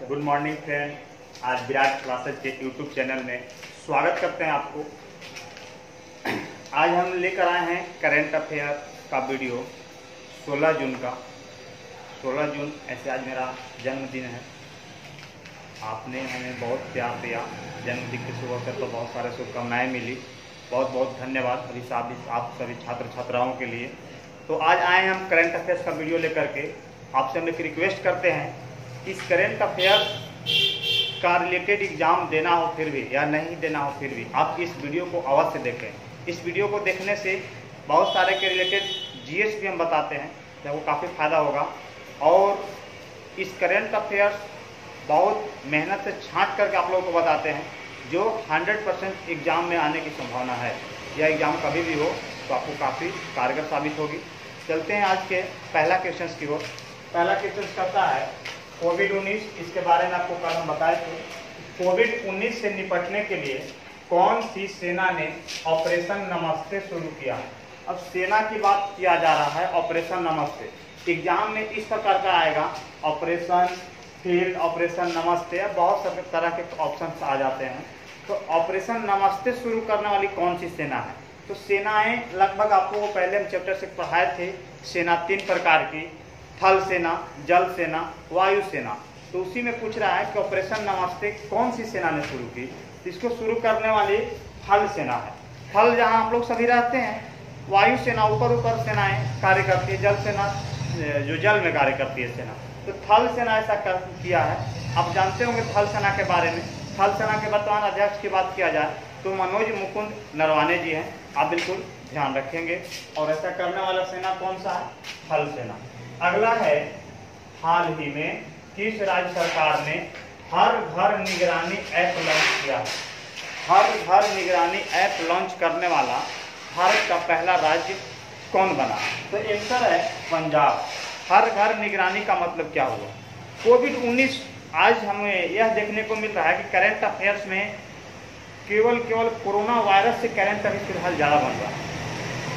Good morning friend. आज Virat classes के YouTube channel में स्वागत करते हैं आपको। आज हम लेकर आए हैं करेंट अफेयर का वीडियो 16 जून का। 16 जून ऐसे आज मेरा जन्मदिन है। आपने हमें बहुत प्यार दिया, जन्मदिन के शुभ अवसर पर बहुत सारे शुभकामनाएँ मिली। बहुत बहुत धन्यवाद आप सभी छात्र छात्राओं के लिए। तो आज आए हम करेंट अफेयर्स का वीडियो लेकर के। आपसे हम एक रिक्वेस्ट करते हैं, इस करेंट अफेयर्स का रिलेटेड एग्जाम देना हो फिर भी या नहीं देना हो फिर भी आप इस वीडियो को अवश्य देखें। इस वीडियो को देखने से बहुत सारे के रिलेटेड जीएस भी हम बताते हैं, तो वो काफ़ी फायदा होगा। और इस करेंट अफेयर्स बहुत मेहनत से छांट करके आप लोगों को बताते हैं, जो 100% एग्ज़ाम में आने की संभावना है। यह एग्ज़ाम कभी भी हो तो आपको काफ़ी कारगर साबित होगी। चलते हैं आज के पहला क्वेश्चन की ओर। पहला क्वेश्चन करता है कोविड-19। इसके बारे में आपको कल हम बताए थे। कोविड-19 से निपटने के लिए कौन सी सेना ने ऑपरेशन नमस्ते शुरू किया? अब सेना की बात किया जा रहा है, ऑपरेशन नमस्ते। एग्जाम में इस प्रकार का आएगा, ऑपरेशन फील्ड, ऑपरेशन नमस्ते, बहुत सारे तरह के ऑप्शन आ जाते हैं। तो ऑपरेशन नमस्ते शुरू करने वाली कौन सी सेना है? तो सेनाएं लगभग आपको पहले हम चैप्टर से पढ़ाए थे। सेना 3 प्रकार की, थल सेना, जल सेना, वायु सेना। तो उसी में पूछ रहा है कि ऑपरेशन नमस्ते कौन सी सेना ने शुरू की? तो इसको शुरू करने वाली थल सेना है। थल जहां आप लोग सभी रहते हैं, वायु सेना ऊपर ऊपर सेनाएं कार्य करती है, जल सेना जो जल में कार्य करती है सेना। तो थल सेना ऐसा किया है। आप जानते होंगे थल सेना के बारे में। थल सेना के वर्तमान अध्यक्ष की बात किया जाए तो मनोज मुकुंद नरवाने जी हैं। आप बिल्कुल ध्यान रखेंगे। और ऐसा करने वाला सेना कौन सा है? थल सेना। अगला है, हाल ही में किस राज्य सरकार ने हर घर निगरानी ऐप लॉन्च किया है? हर घर निगरानी ऐप लॉन्च करने वाला भारत का पहला राज्य कौन बना? तो आंसर है पंजाब। हर घर निगरानी का मतलब क्या हुआ? कोविड-19 आज हमें यह देखने को मिल रहा है कि करेंट अफेयर्स में केवल कोरोना वायरस से करेंट अभी फिलहाल ज़्यादा बन रहा है।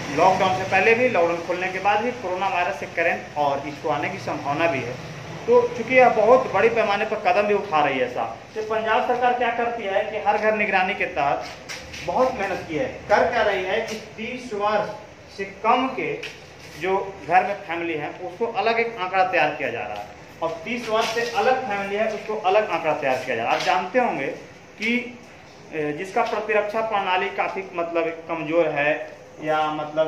लॉकडाउन से पहले भी, लॉकडाउन खोलने के बाद भी कोरोना वायरस से करेंट और इसको आने की संभावना भी है। तो चूंकि यह बहुत बड़ी पैमाने पर कदम भी उठा रही है साहब, तो पंजाब सरकार क्या करती है कि हर घर निगरानी के तहत बहुत मेहनत की है। कर क्या रही है कि 30 वर्ष से कम के जो घर में फैमिली है उसको अलग एक आंकड़ा तैयार किया जा रहा है, और 30 वर्ष से अलग फैमिली है उसको अलग आंकड़ा तैयार किया जा रहा है। आप जानते होंगे कि जिसका प्रतिरक्षा प्रणाली काफ़ी मतलब कमज़ोर है, या मतलब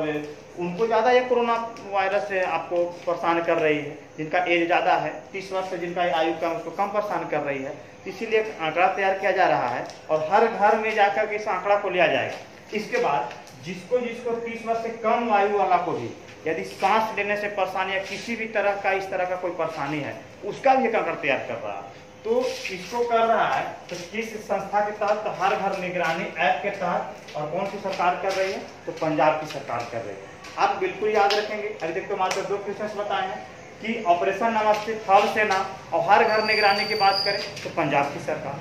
उनको ज़्यादा ये कोरोना वायरस से आपको परेशान कर रही है। जिनका एज ज़्यादा है, 30 वर्ष से जिनका आयु कम, उसको कम परेशान कर रही है। इसीलिए एक आंकड़ा तैयार किया जा रहा है और हर घर में जाकर के इस आंकड़ा को लिया जाएगा। इसके बाद जिसको 30 वर्ष से कम आयु वाला को भी यदि सांस लेने से परेशानी या किसी भी तरह का इस तरह का कोई परेशानी है, उसका भी एक आंकड़ा तैयार कर रहा है। तो इसको कर रहा है तो किस संस्था के तहत? तो हर घर निगरानी ऐप के तहत। और कौन सी सरकार कर रही है? तो पंजाब की सरकार कर रही है। आप बिल्कुल याद रखेंगे। अभी तक तो मात्र 2 क्वेश्चन बताए हैं कि ऑपरेशन नमस्ते, थल सेना और हर घर निगरानी की बात करें तो पंजाब की सरकार।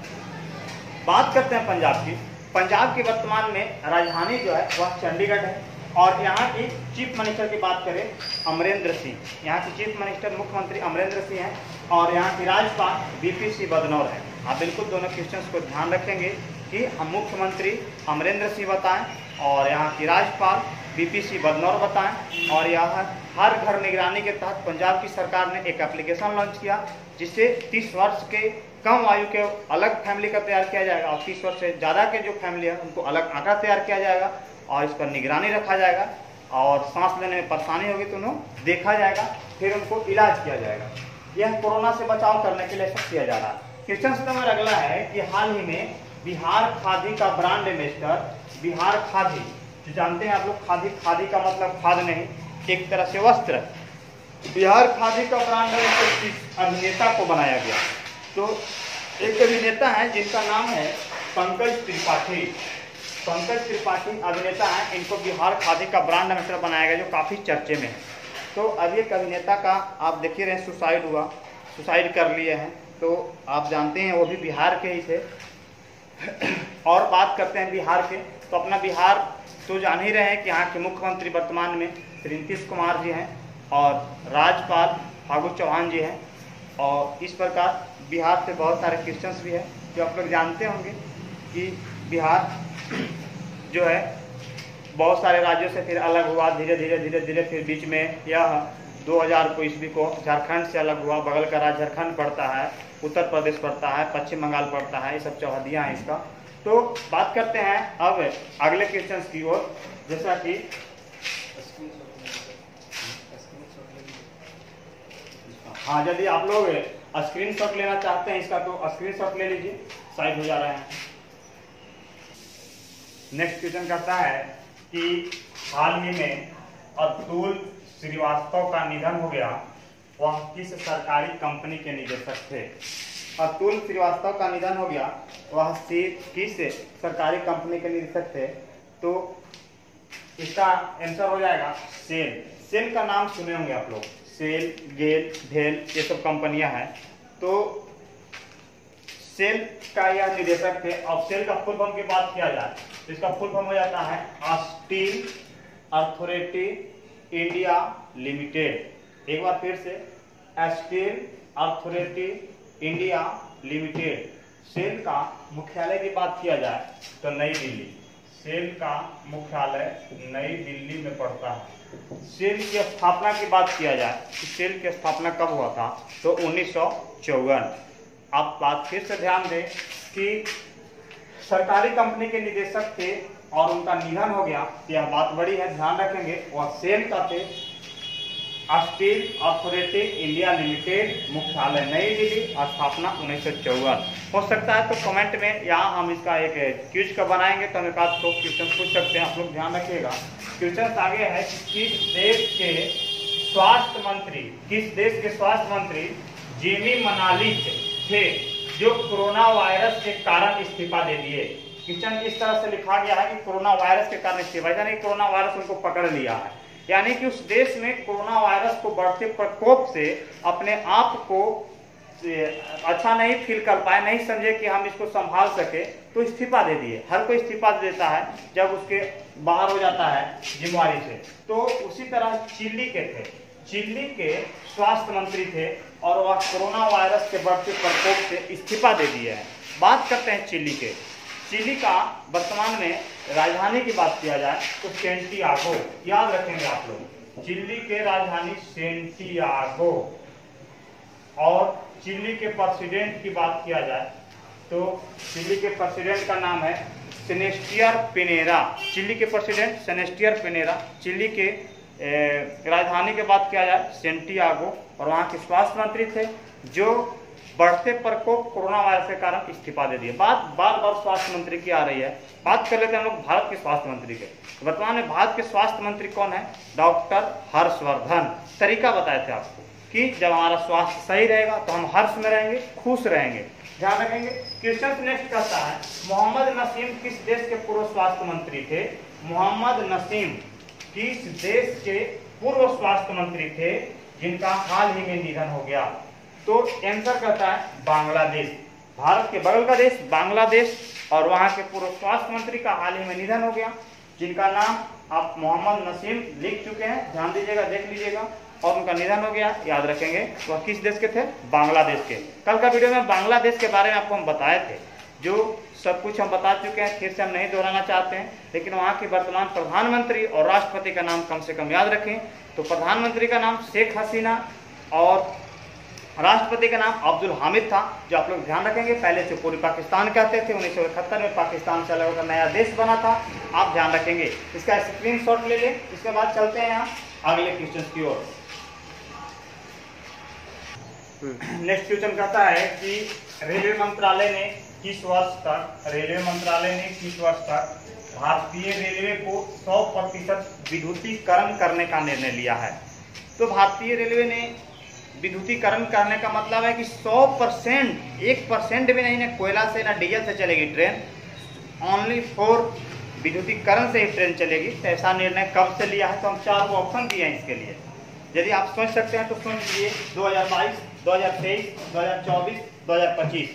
बात करते हैं पंजाब की। पंजाब की वर्तमान में राजधानी जो है वह चंडीगढ़ है। और यहाँ की चीफ मिनिस्टर की बात करें अमरिंदर सिंह। यहाँ की चीफ मिनिस्टर मुख्यमंत्री अमरिंदर सिंह हैं और यहाँ की राज्यपाल बीपी सिंह बदनौर हैं। आप बिल्कुल दोनों क्वेश्चंस को ध्यान रखेंगे कि हम मुख्यमंत्री अमरिंदर सिंह बताएं और यहाँ की राज्यपाल बीपी सिंह बदनौर बताएं। और यहाँ हर घर निगरानी के तहत पंजाब की सरकार ने एक एप्लीकेशन लॉन्च किया, जिससे 30 वर्ष के कम आयु के अलग फैमिली का तैयार किया जाएगा और 30 वर्ष से ज़्यादा के जो फैमिली है उनको अलग आंकड़ा तैयार किया जाएगा और इस पर निगरानी रखा जाएगा। और सांस लेने में परेशानी होगी तो उन्हें देखा जाएगा, फिर उनको इलाज किया जाएगा। यह कोरोना से बचाव करने के लिए सब किया जा रहा है। क्वेश्चन नंबर अगला है कि हाल ही में बिहार खादी का ब्रांड एम्बेसडर, बिहार खादी जो जानते हैं आप लोग, खादी का मतलब खाद नहीं, एक तरह से वस्त्र। बिहार खादी का ब्रांड अभिनेता को बनाया गया। तो एक अभिनेता है जिनका नाम है पंकज त्रिपाठी। पंकज त्रिपाठी अभिनेता हैं, इनको बिहार खादी का ब्रांड एम्बेसडर बनाया गया, जो काफ़ी चर्चे में है। तो अभी एक अभिनेता का आप देख ही रहे हैं, सुसाइड हुआ, सुसाइड कर लिए हैं। तो आप जानते हैं वो भी बिहार के ही थे। और बात करते हैं बिहार के, तो अपना बिहार तो जान ही रहे हैं कि यहाँ के मुख्यमंत्री वर्तमान में श्री नीतीश कुमार जी हैं और राज्यपाल फागू चौहान जी हैं। और इस प्रकार बिहार से बहुत सारे क्वेश्चंस भी हैं जो आप लोग जानते होंगे कि बिहार जो है बहुत सारे राज्यों से फिर अलग हुआ, धीरे धीरे फिर बीच में यह 2000 को ईस्वी को झारखंड से अलग हुआ। बगल का राज्य झारखंड पड़ता है, उत्तर प्रदेश पड़ता है, पश्चिम बंगाल पड़ता है, ये सब चौहदियाँ हैं इसका। तो बात करते हैं अब अगले क्वेश्चन की ओर, जैसा कि हाँ, यदि आप लोग स्क्रीनशॉट लेना चाहते हैं इसका तो स्क्रीनशॉट ले लीजिए, साइड हो जा रहा है। नेक्स्ट क्वेश्चन कहता है कि हाल ही में अतुल श्रीवास्तव का निधन हो गया, वह किस सरकारी कंपनी के निदेशक थे? अतुल श्रीवास्तव का निधन हो गया, वह किस सरकारी कंपनी के निदेशक थे? तो इसका आंसर हो जाएगा सेल। सेल का नाम सुने होंगे आप लोग, सेल, गेल, भेल, ये सब कंपनियां हैं। तो सेल का यह निदेशक थे। अब सेल का फुल फॉर्म की बात किया जाए तो इसका फुल फॉर्म हो जाता है स्टील अथॉरिटी इंडिया लिमिटेड। एक बार फिर से, steel authority India limited. SAIL का मुख्यालय की बात किया जाए तो नई दिल्ली। सेल का मुख्यालय नई दिल्ली में पड़ता है। सेल की स्थापना की बात किया जाए तो सेल की स्थापना कब हुआ था? तो 1954। आप बात फिर से ध्यान दें कि सरकारी कंपनी के निदेशक थे और उनका निधन हो गया, यह बात बड़ी है, ध्यान रखेंगे। वह सेल का थे। स्टील अथॉरिटी इंडिया लिमिटेड, मुख्यालय नई दिल्ली, स्थापना 1954। हो सकता है तो कमेंट में यहाँ हम इसका एक क्विज का बनाएंगे तो हम एक आध तो क्वेश्चन पूछ सकते हैं, आप लोग ध्यान रखिएगा। क्वेश्चन आगे है कि किस देश के स्वास्थ्य मंत्री जेमी मनालिच थे जो कोरोना वायरस के कारण इस्तीफा दे दिए? क्वेश्चन इस तरह से लिखा गया है कि कोरोना वायरस के कारण इस्तीफा, यानी कोरोना वायरस उनको पकड़ लिया है, यानी कि उस देश में कोरोना वायरस को बढ़ते प्रकोप से अपने आप को अच्छा नहीं फील कर पाए, नहीं समझे कि हम इसको संभाल सके, तो इस्तीफा दे दिए। हर कोई इस्तीफा देता है जब उसके बाहर हो जाता है जिम्मेवारी से। तो उसी तरह चिली के थे, चिली के स्वास्थ्य मंत्री थे और वह कोरोना वायरस के बढ़ते प्रकोप से इस्तीफा दे दिए हैं। बात करते हैं चिली के। चिली का वर्तमान में राजधानी की बात किया जाए तो सेंटियागो, याद रखेंगे आप लोग, चिली के राजधानी सेंटियागो। और चिली के प्रेसिडेंट की बात किया जाए तो चिली के प्रेसिडेंट का नाम है सेनेस्टियर पिनेरा। चिली के प्रेसिडेंट सेनेस्टियर पिनेरा। चिली के राजधानी की बात किया जाए सेंटियागो, और वहाँ के स्वास्थ्य मंत्री थे जो बढ़ते प्रकोप कोरोना वायरस के कारण इस्तीफा दे दिए। बात बार बार स्वास्थ्य मंत्री की आ रही है, बात कर लेते हैं हम लोग भारत के स्वास्थ्य मंत्री के। वर्तमान में भारत के स्वास्थ्य मंत्री कौन है? डॉक्टर हर्षवर्धन। तरीका बताए थे आपको कि जब हमारा स्वास्थ्य सही रहेगा तो हम हर्ष में रहेंगे, खुश रहेंगे, ध्यान रखेंगे। क्वेश्चन नेक्स्ट कहता है मोहम्मद नसीम किस देश के पूर्व स्वास्थ्य मंत्री थे? मोहम्मद नसीम किस देश के पूर्व स्वास्थ्य मंत्री थे जिनका हाल ही में निधन हो गया? तो आंसर कहता है बांग्लादेश। भारत के बगल का देश बांग्लादेश, और वहां के पूर्व स्वास्थ्य मंत्री का हाल ही में निधन हो गया, जिनका नाम आप मोहम्मद नसीम लिख चुके हैं, ध्यान दीजिएगा, देख लीजिएगा। और उनका निधन हो गया, याद रखेंगे। वह किस देश के थे? बांग्लादेश के। कल का वीडियो में बांग्लादेश के बारे में आपको हम बताए थे, जो सब कुछ हम बता चुके हैं, फिर से हम नहीं दोहराना चाहते हैं। लेकिन वहाँ के वर्तमान प्रधानमंत्री और राष्ट्रपति का नाम कम से कम याद रखें। तो प्रधानमंत्री का नाम शेख हसीना और राष्ट्रपति का नाम अब्दुल हामिद था, जो आप लोग ध्यान रखेंगे। पहले से पूरी पाकिस्तान कहते थे, 1971 में पाकिस्तान से अलग होकर नया देश बना था, आप ध्यान रखेंगे। इसका स्क्रीनशॉट ले लें। इसके बाद चलते हैं यहाँ अगले क्वेश्चन की ओर। नेक्स्ट क्वेश्चन कहता है कि रेलवे मंत्रालय ने किस वर्ष तक भारतीय रेलवे को 100% विद्युतीकरण करने का निर्णय लिया है? तो भारतीय रेलवे ने विद्युतीकरण करने का मतलब है कि 100%, 1% भी नहीं, ना कोयला से ना डीजल से चलेगी ट्रेन, ओनली फॉर विद्युतीकरण से ही ट्रेन चलेगी। तो ऐसा निर्णय कब से लिया है? तो हम 4 ऑप्शन दिए हैं इसके लिए। यदि आप सोच सकते हैं तो सोच लीजिए 2022, 2023, 2024, 2025।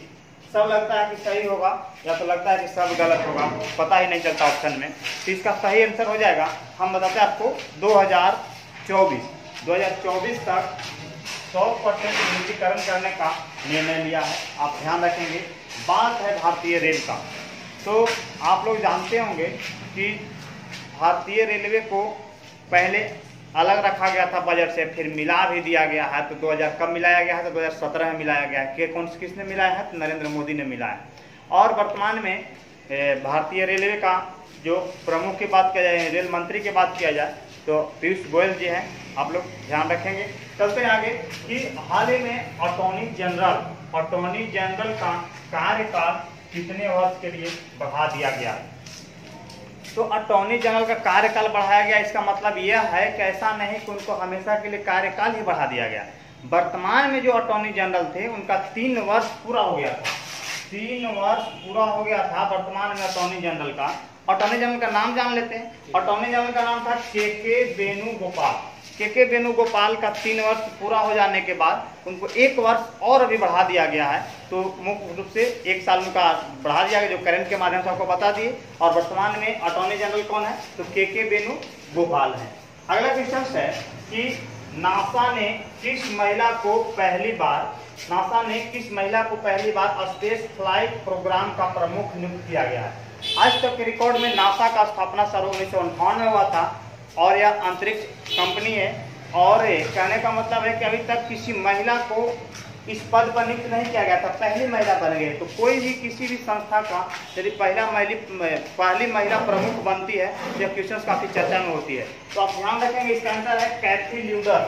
सब लगता है कि सही होगा या तो लगता है कि सब गलत होगा, पता ही नहीं चलता ऑप्शन में। तो इसका सही आंसर हो जाएगा, हम बताते हैं आपको, 2024 तक 100% निजीकरण करने का निर्णय लिया है। आप ध्यान रखेंगे। बात है भारतीय रेल का, तो आप लोग जानते होंगे कि भारतीय रेलवे को पहले अलग रखा गया था बजट से, फिर मिला भी दिया गया है। तो 2000 कब मिलाया गया है? तो 2017 में मिलाया गया है। किसने मिलाया है? तो नरेंद्र मोदी ने मिलाया है। और वर्तमान में भारतीय रेलवे का जो प्रमुख की बात किया जाए, रेल मंत्री की बात किया जाए तो पीयूष गोयल जी हैं। आप लोग ध्यान रखेंगे। चलते हैं आगे कि हाल ही में अटॉर्नी जनरल का कार्यकाल कितने वर्ष के लिए बढ़ा दिया गया। तो अटॉर्नी जनरल का कार्यकाल बढ़ाया गया, इसका मतलब यह है कि ऐसा नहीं कि उनको हमेशा के लिए कार्यकाल ही बढ़ा दिया गया। वर्तमान में जो अटॉर्नी जनरल थे उनका 3 वर्ष पूरा हो गया था। 3 वर्ष पूरा हो गया था वर्तमान में अटॉर्नी जनरल का। अटॉर्नी जनरल का नाम जान लेते हैं। अटॉर्नी जनरल का नाम था के वेणुगोपाल का 3 वर्ष पूरा हो जाने के बाद उनको 1 वर्ष और अभी बढ़ा दिया गया है। तो मुख्य रूप से 1 साल उनका बढ़ा दिया गया, जो करंट के माध्यम से आपको बता दिए। और वर्तमान में अटॉर्नी जनरल कौन है? तो के वेणुगोपाल है। अगला क्वेश्चन है कि नासा ने किस महिला को पहली बार स्पेस फ्लाइट प्रोग्राम का प्रमुख नियुक्त किया गया है। आज तक के रिकॉर्ड में नासा का स्थापना 1958 में हुआ था और यह अंतरिक्ष कंपनी है। और कहने का मतलब है कि अभी तक किसी महिला को इस पद पर नियुक्त नहीं किया गया था, पहली महिला बन गई। तो कोई भी किसी भी संस्था का यदि पहली महिला प्रमुख बनती है तो यह क्वेश्चन काफी चर्चा में होती है। तो आप ध्यान रखेंगे, इसका आंसर है कैथी ल्यूडर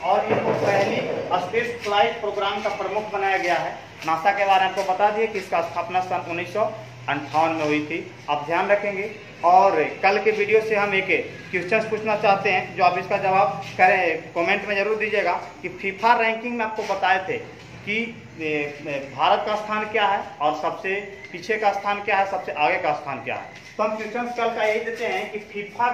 और इनको पहली स्पेस फ्लाइट प्रोग्राम का प्रमुख बनाया गया है। नासा के बारे में आपको बता दिए कि इसका स्थापना सन 1958 में हुई थी। आप ध्यान रखेंगे। और कल के वीडियो से हम एक क्वेश्चन पूछना चाहते हैं, जो आप इसका जवाब करें कमेंट में जरूर दीजिएगा कि फीफा रैंकिंग में आपको बताए थे कि भारत का स्थान क्या है और सबसे पीछे का स्थान क्या है, सबसे आगे का स्थान क्या है। तो हम क्वेश्चन कल का यही देते हैं कि फीफा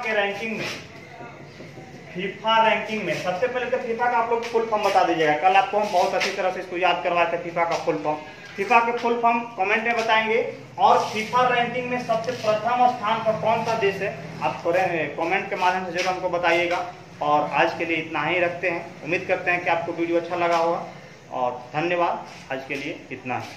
रैंकिंग में सबसे पहले तो फीफा का आप लोग फुल फॉर्म बता दीजिएगा। कल आपको हम बहुत अच्छी तरह से इसको याद करवाए थे फीफा का फुल फॉर्म। फीफा के फुल फॉर्म कमेंट में बताएंगे। और फीफा रैंकिंग में सबसे प्रथम स्थान पर कौन सा देश है, आप थोड़े कमेंट के माध्यम से जरूर हमको बताइएगा। और आज के लिए इतना ही रखते हैं। उम्मीद करते हैं कि आपको वीडियो अच्छा लगा होगा और धन्यवाद। आज के लिए इतना ही।